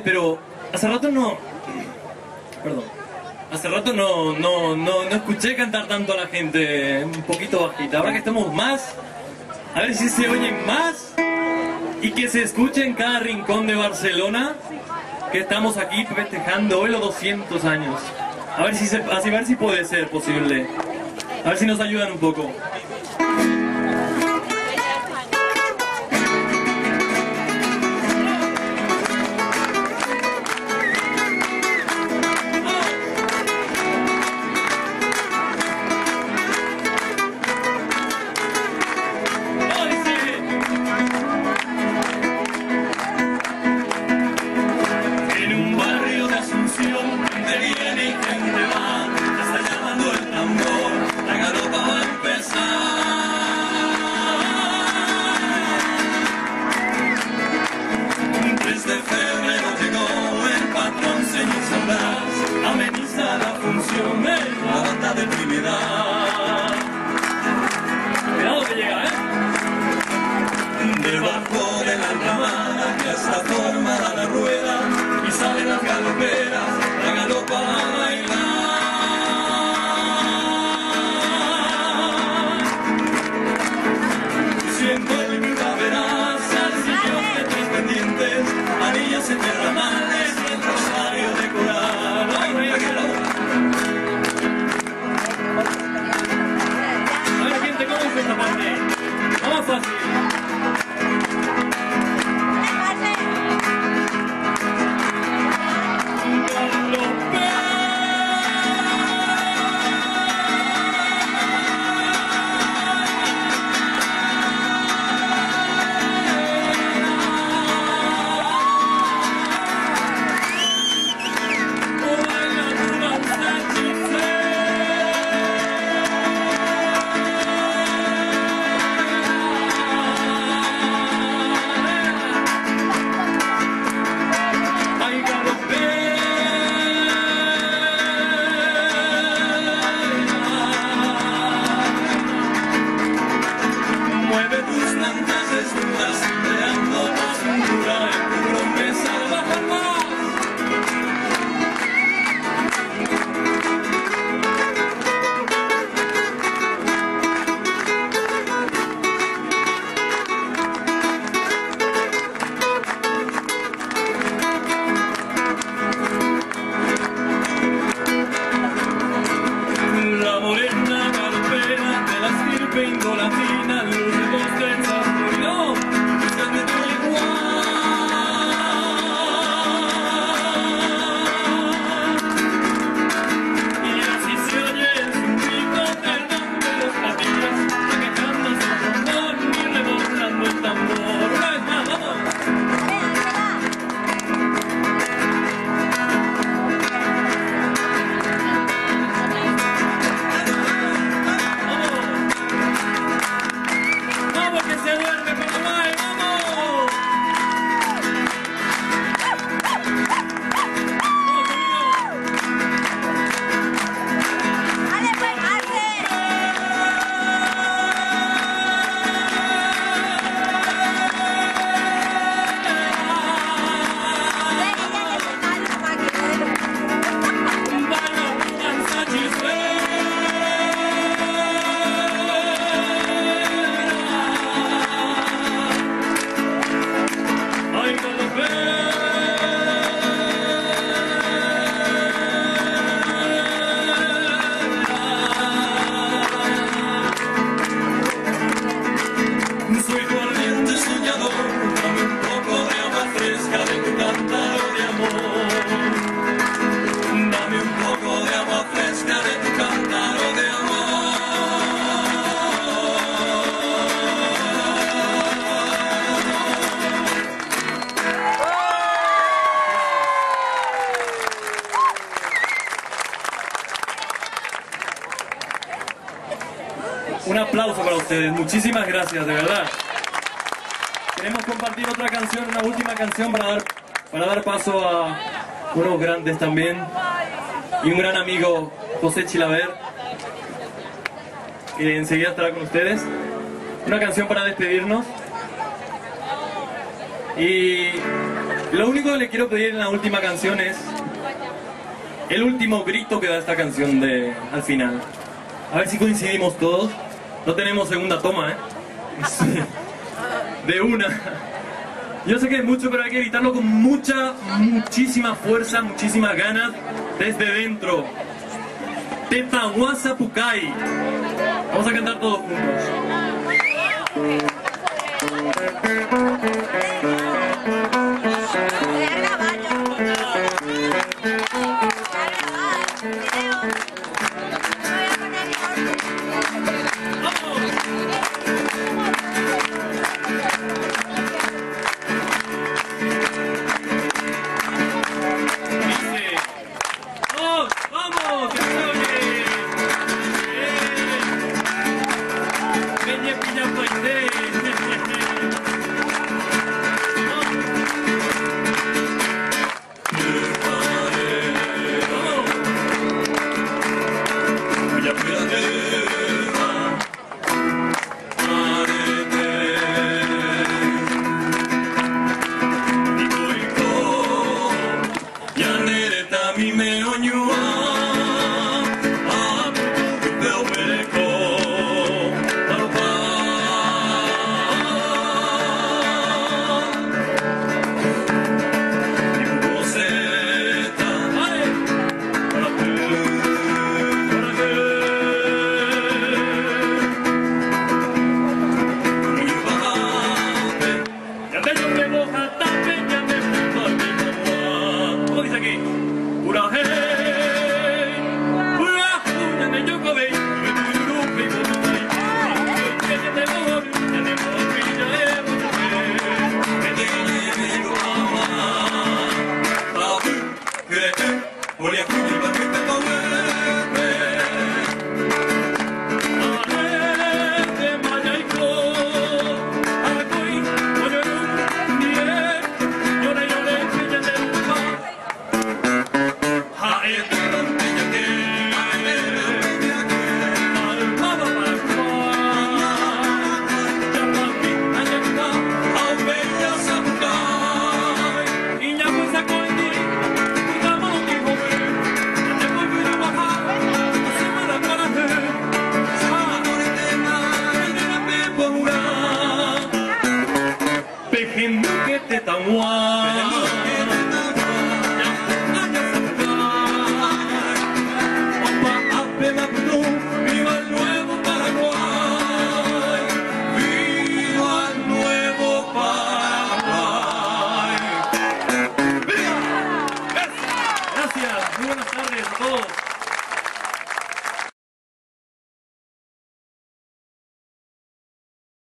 Pero hace rato no... Perdón. Hace rato no escuché cantar tanto a la gente, un poquito bajita. Ahora que estamos más, a ver si se oyen más y que se escuche en cada rincón de Barcelona, que estamos aquí festejando hoy los 200 años. A ver si puede ser posible. A ver si nos ayudan un poco. Ameniza la función de la banda de Trinidad. Cuidado que llega, Debajo de la enramada ya está formada la rueda y salen las galoperas, la galopa a bailar. Siento el primaveral, salsillos de tres pendientes, anillos en derramales y el rosario de coral. A ver, gente, ¿cómo es esta parte? Vamos fácil. Un aplauso para ustedes, muchísimas gracias, de verdad. Queremos compartir otra canción, una última canción para dar paso a unos grandes también. Y un gran amigo, José Chilaver, que enseguida estará con ustedes. Una canción para despedirnos. Y Lo único que le quiero pedir en la última canción es el último grito que da esta canción al final. A ver si coincidimos todos. No tenemos segunda toma, ¿eh? De una. Yo sé que es mucho, pero hay que gritarlo con muchísima fuerza, muchísimas ganas, desde dentro. Tetahuasa Pucay. Vamos a cantar todos juntos. Muy buenas tardes a todos.